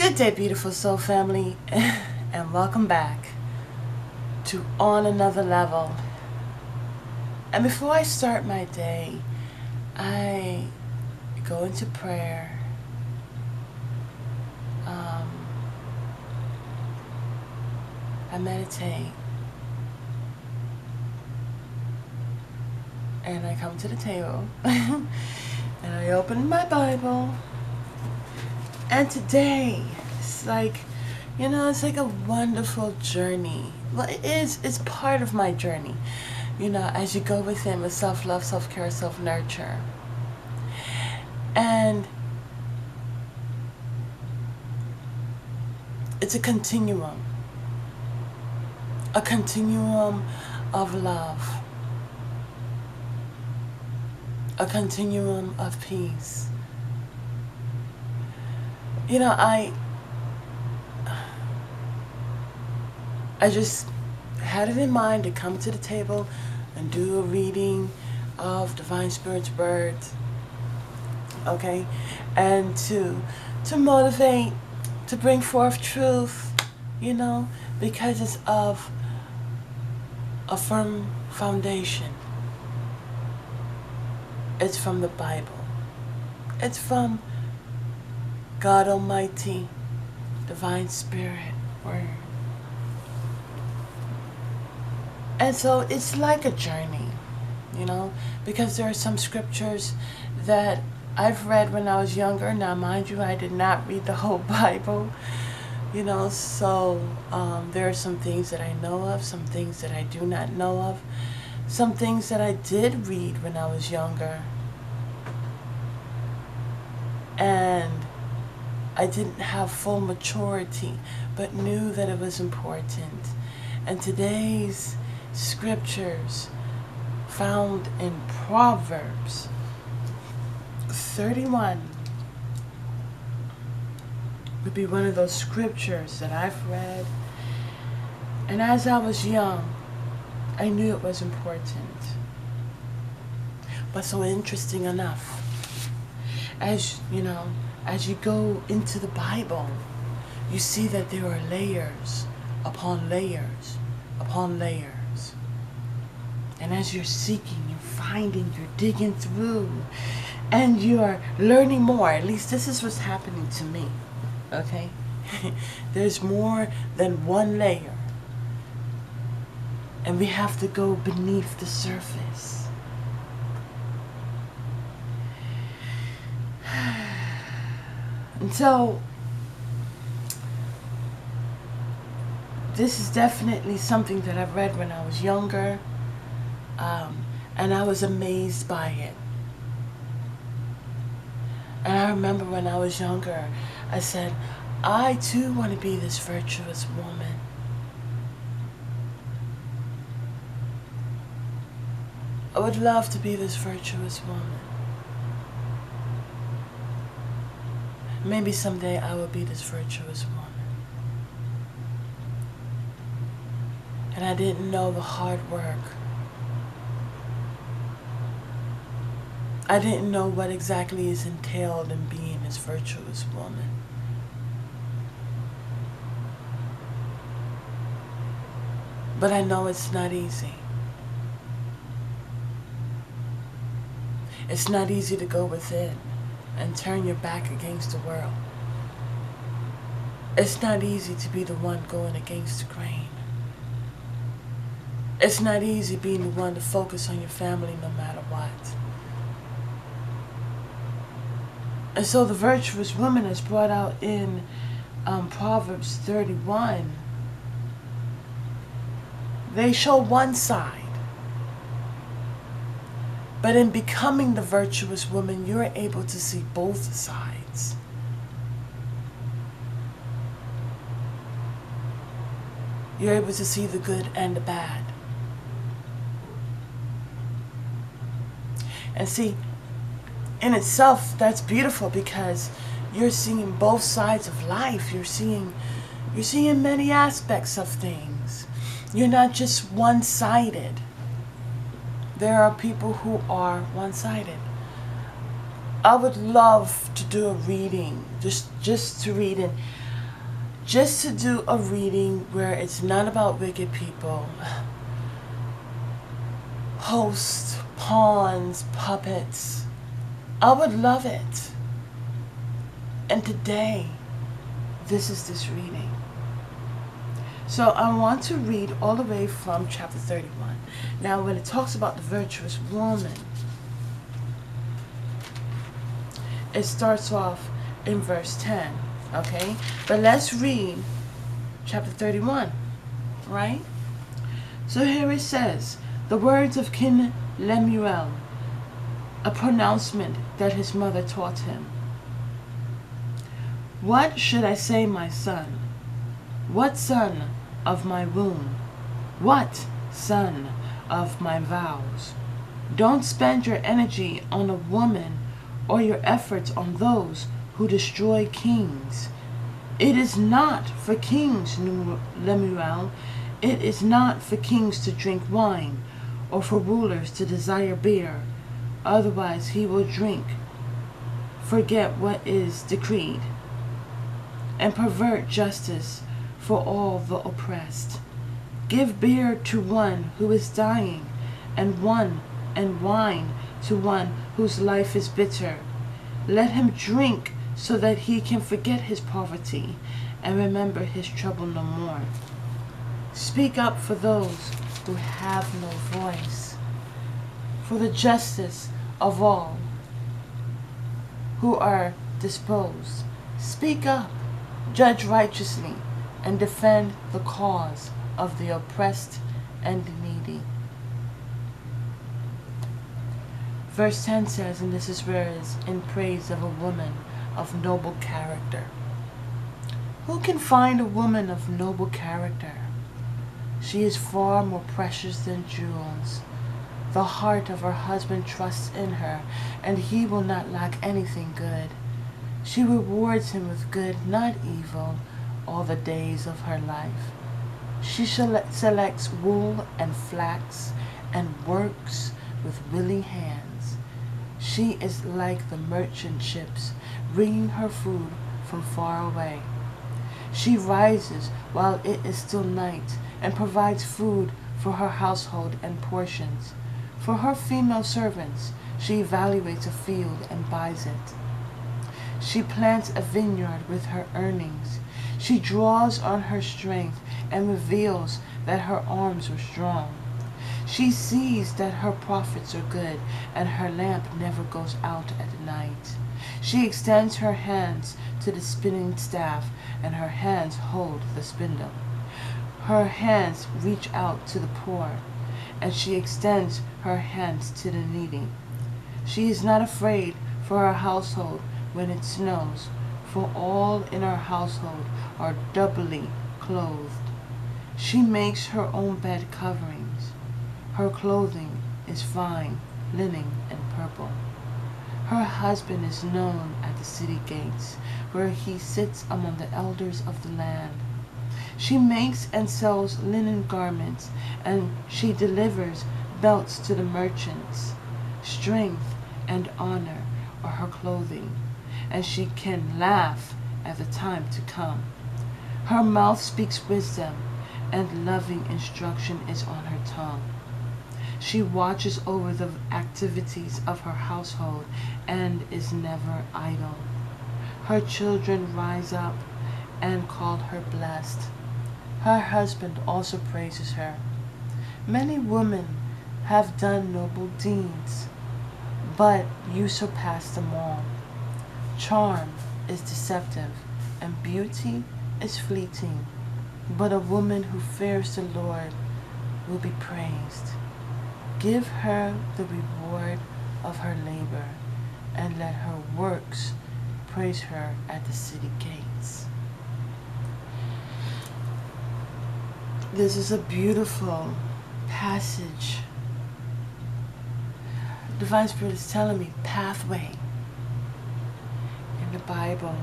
Good day, beautiful soul family, and welcome back to On Another Level. And before I start my day, I go into prayer. I meditate. And I come to the table. And I open my Bible. And today, it's like, it's like a wonderful journey. Well, it is. It's part of my journey. As you go within with self-love, self-care, self-nurture. And it's a continuum. A continuum of love. A continuum of peace. I just had it in mind to come to the table and do a reading of Divine Spirit's words, okay? And to motivate, to bring forth truth, because it's of a firm foundation. It's from the Bible. It's from God Almighty, Divine Spirit, Word. And so it's like a journey, because there are some scriptures that I've read when I was younger. Now, mind you, I did not read the whole Bible, so there are some things that I know of, some things that I do not know of, some things that I did read when I was younger. And I didn't have full maturity, but knew that it was important. And today's scriptures found in Proverbs 31 would be one of those scriptures that I've read. And as I was young, I knew it was important. But so interesting enough, as you go into the Bible, you see that there are layers upon layers upon layers. And as you're seeking, you're finding, you're digging through, and you're learning more. At least this is what's happening to me, okay? There's more than one layer. And we have to go beneath the surface. And so, this is definitely something that I've read when I was younger, and I was amazed by it. And I remember when I was younger, I said, I too want to be this virtuous woman. I would love to be this virtuous woman. Maybe someday I will be this virtuous woman. And I didn't know the hard work. I didn't know what exactly is entailed in being this virtuous woman. But I know it's not easy. It's not easy to go within and turn your back against the world. It's not easy to be the one going against the grain. It's not easy being the one to focus on your family no matter what. And so the virtuous woman is brought out in Proverbs 31. They show one side. But in becoming the virtuous woman, you're able to see both sides. You're able to see the good and the bad. And see, in itself, that's beautiful because you're seeing both sides of life. You're seeing many aspects of things. You're not just one-sided. There are people who are one-sided. I would love to do a reading, just to read, and just to do a reading where it's not about wicked people, hosts, pawns, puppets. I would love it. And today, this is this reading. So I want to read all the way from chapter 31. Now when it talks about the virtuous woman, it starts off in verse 10, okay? But let's read chapter 31, right? So here it says, the words of King Lemuel, a pronouncement that his mother taught him. What should I say, my son? What son of my womb? What son of my vows? Don't spend your energy on a woman or your efforts on those who destroy kings. It is not for kings, Lemuel. It is not for kings to drink wine or for rulers to desire beer. Otherwise he will drink, forget what is decreed, and pervert justice for all the oppressed. Give beer to one who is dying, and wine to one whose life is bitter. Let him drink so that he can forget his poverty and remember his trouble no more. Speak up for those who have no voice, for the justice of all who are disposed. Speak up, judge righteously, and defend the cause of the oppressed and the needy. Verse 10 says, and this is where it is, in praise of a woman of noble character. Who can find a woman of noble character? She is far more precious than jewels. The heart of her husband trusts in her, and he will not lack anything good. She rewards him with good, not evil, all the days of her life. She selects wool and flax and works with willing hands. She is like the merchant ships, bringing her food from far away. She rises while it is still night and provides food for her household and portions. For her female servants, she evaluates a field and buys it. She plants a vineyard with her earnings. She draws on her strength and reveals that her arms are strong. She sees that her profits are good, and her lamp never goes out at night. She extends her hands to the spinning staff, and her hands hold the spindle. Her hands reach out to the poor, and she extends her hands to the needy. She is not afraid for her household when it snows, for all in her household are doubly clothed. She makes her own bed coverings. Her clothing is fine linen and purple. Her husband is known at the city gates, where he sits among the elders of the land. She makes and sells linen garments, and she delivers belts to the merchants. Strength and honor are her clothing, and she can laugh at the time to come. Her mouth speaks wisdom, and loving instruction is on her tongue. She watches over the activities of her household and is never idle. Her children rise up and call her blessed. Her husband also praises her. Many women have done noble deeds, but you surpass them all. Charm is deceptive, and beauty is fleeting, but a woman who fears the Lord will be praised. Give her the reward of her labor, and let her works praise her at the city gates. This is a beautiful passage. Divine Spirit is telling me pathway in the Bible.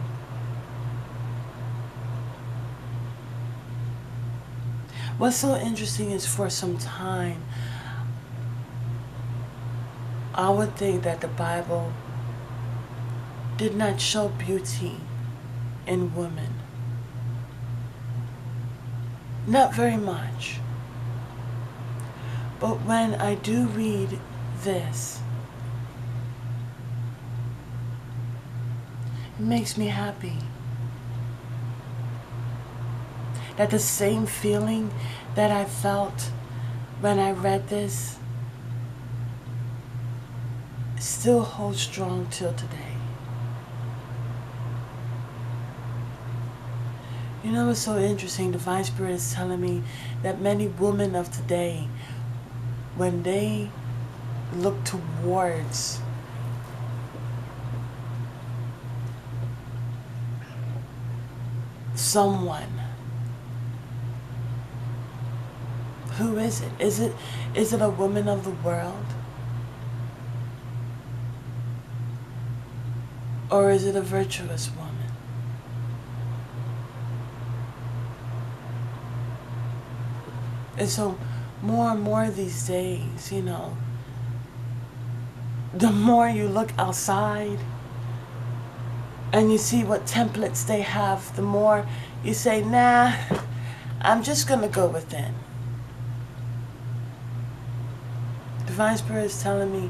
What's so interesting is for some time, I would think that the Bible did not show beauty in women. Not very much. But when I do read this, it makes me happy. That the same feeling that I felt when I read this still holds strong till today. You know what's so interesting? The Divine Spirit is telling me that many women of today, when they look towards someone, who is it? Is it a woman of the world? Or is it a virtuous woman? And so more and more these days, you know, the more you look outside and you see what templates they have, the more you say, nah, I'm just going to go within. Divine Spirit is telling me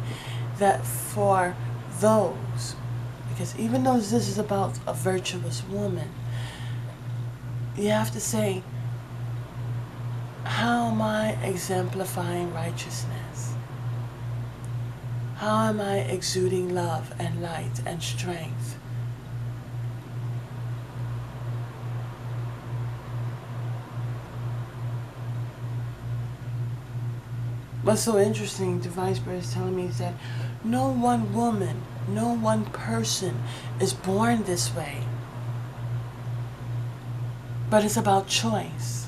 that for those, because even though this is about a virtuous woman, you have to say, how am I exemplifying righteousness? How am I exuding love and light and strength? What's so interesting, Divine Spirit is telling me, is that no one woman, no one person is born this way. But it's about choice.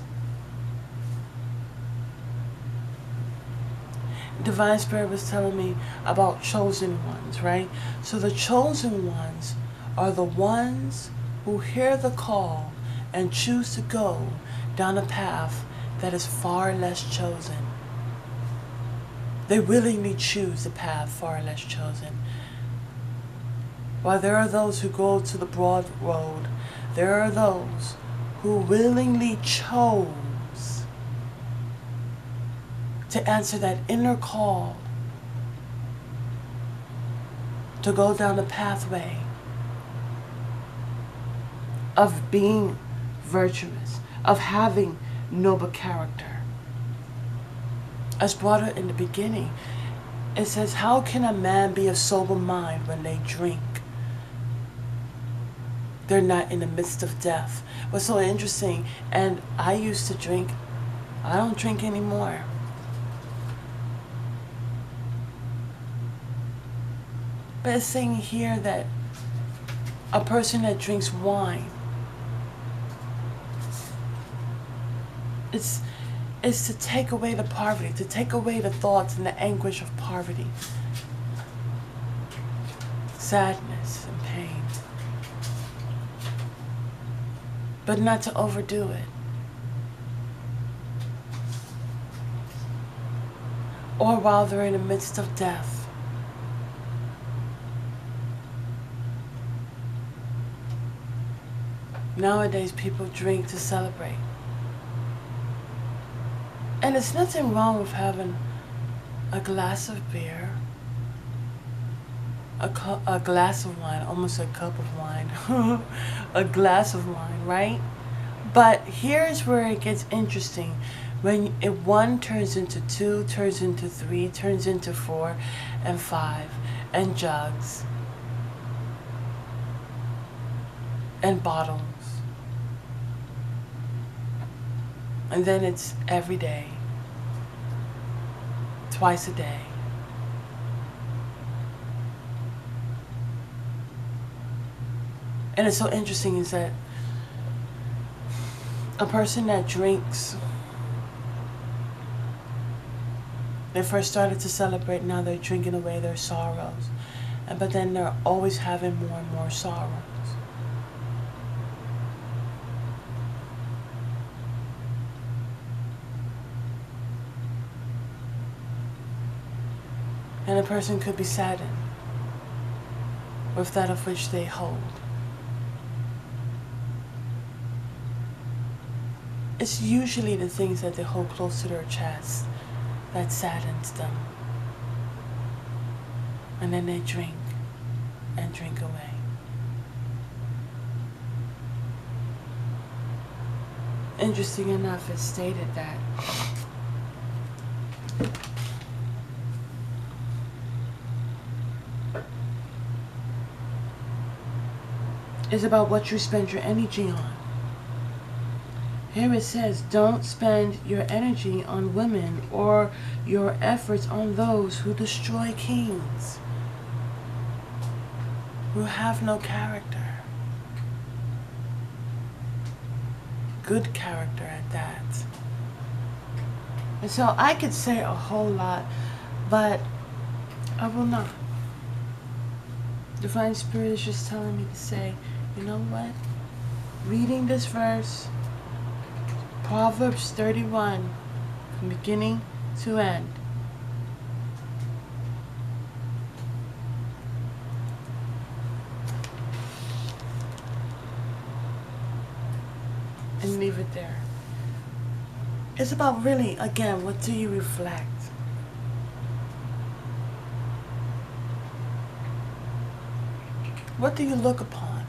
Divine Spirit was telling me about chosen ones, right? So the chosen ones are the ones who hear the call and choose to go down a path that is far less chosen. They willingly choose the path far less chosen. While there are those who go to the broad road, there are those who willingly chose to answer that inner call to go down the pathway of being virtuous, of having noble character. As brought out in the beginning, it says, how can a man be of sober mind when they drink? They're not in the midst of death. What's so interesting, and I used to drink, I don't drink anymore. But it's saying here that a person that drinks wine, it's to take away the poverty, to take away the thoughts and the anguish of poverty, sadness and pain, but not to overdo it. Or while they're in the midst of death. Nowadays, people drink to celebrate. And there's nothing wrong with having a glass of beer, a glass of wine, almost a cup of wine, a glass of wine, right? But here's where it gets interesting. When one turns into two, turns into three, turns into 4 and 5, and jugs, and bottles. And then it's every day, twice a day. And it's so interesting is that a person that drinks, they first started to celebrate, now they're drinking away their sorrows. But then they're always having more and more sorrows. And a person could be saddened with that of which they hold. It's usually the things that they hold close to their chest that saddens them. And then they drink and drink away. Interesting enough, it's stated that it's about what you spend your energy on. Here it says, don't spend your energy on women or your efforts on those who destroy kings, who have no character. Good character at that. And so I could say a whole lot, but I will not. Divine Spirit is just telling me to say, you know what? Reading this verse, Proverbs 31, from beginning to end. And leave it there. It's about really, again, what do you reflect? What do you look upon?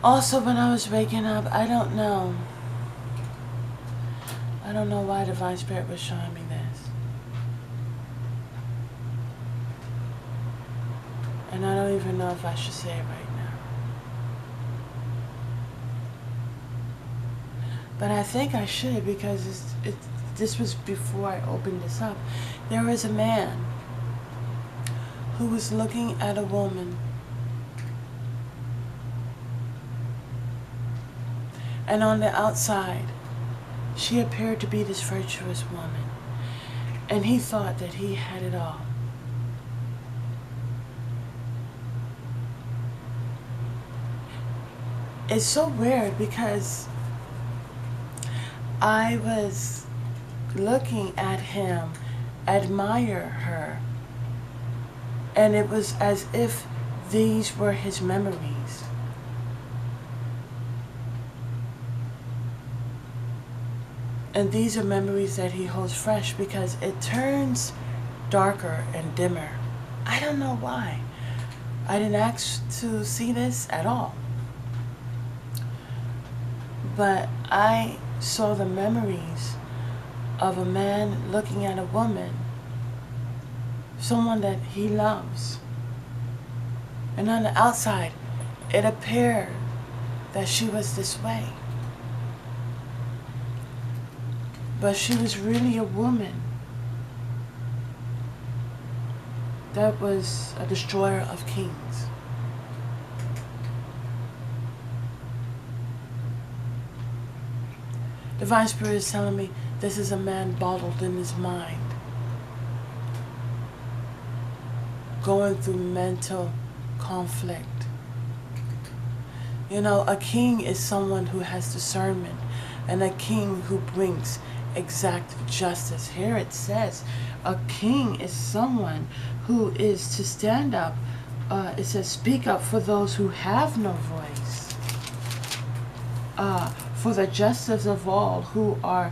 Also, when I was waking up, I don't know why Divine Spirit was showing me this. And I don't even know if I should say it right now. But I think I should, because this was before I opened this up. There was a man who was looking at a woman. And on the outside, she appeared to be this virtuous woman. And he thought that he had it all. It's so weird because I was looking at him, admire her, and it was as if these were his memories. And these are memories that he holds fresh because it turns darker and dimmer. I don't know why. I didn't ask to see this at all. But I saw the memories of a man looking at a woman, someone that he loves. And on the outside, it appeared that she was this way. But she was really a woman that was a destroyer of kings. Divine Spirit is telling me this is a man bottled in his mind, going through mental conflict. You know, a king is someone who has discernment, and a king who brings exact justice. Here it says a king is someone who is to stand up. It says speak up for those who have no voice, for the justice of all who are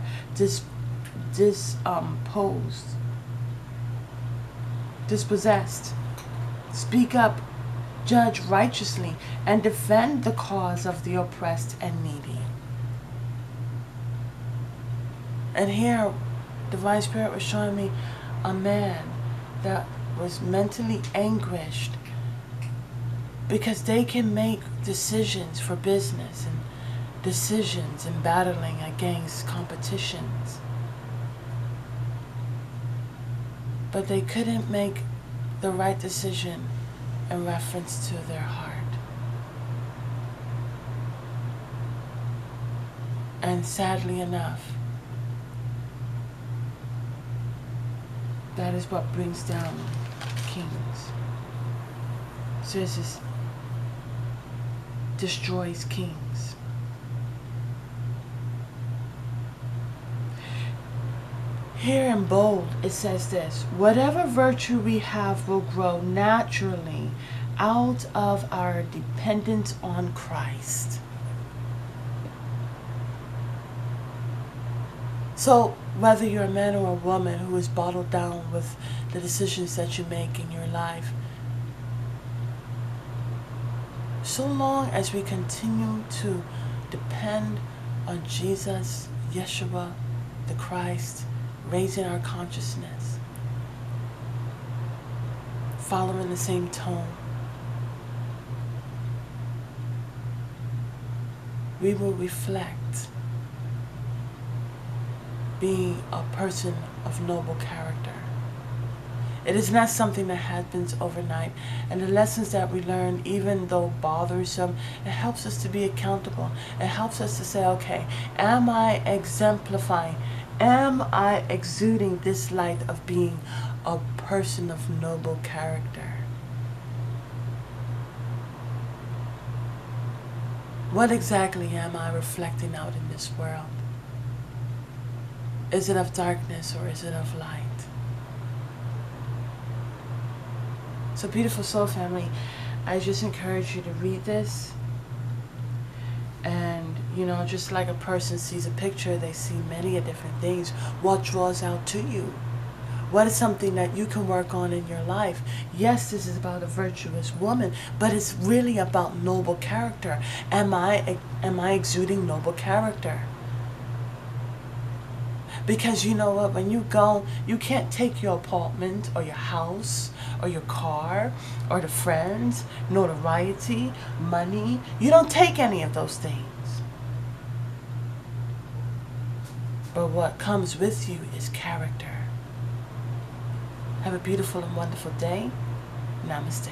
dispossessed. Speak up, judge righteously, and defend the cause of the oppressed and needy. And here, Divine Spirit was showing me a man that was mentally anguished because they can make decisions for business and decisions in battling against competitions. But they couldn't make the right decision in reference to their heart. And sadly enough, that is what brings down kings. So this destroys kings. Here in bold, it says this: whatever virtue we have will grow naturally out of our dependence on Christ. So whether you're a man or a woman who is bottled down with the decisions that you make in your life, so long as we continue to depend on Jesus, Yeshua, the Christ, raising our consciousness, following the same tone, we will reflect being a person of noble character. It is not something that happens overnight. And the lessons that we learn, even though bothersome, it helps us to be accountable. It helps us to say, okay, am I exemplifying? Am I exuding this light of being a person of noble character? What exactly am I reflecting out in this world? Is it of darkness or is it of light? So beautiful soul family, I just encourage you to read this. And, you know, just like a person sees a picture, they see many different things. What draws out to you? What is something that you can work on in your life? Yes, this is about a virtuous woman, but it's really about noble character. Am I exuding noble character? Because you know what, when you go, you can't take your apartment or your house or your car or the friends, notoriety, money. You don't take any of those things. But what comes with you is character. Have a beautiful and wonderful day. Namaste.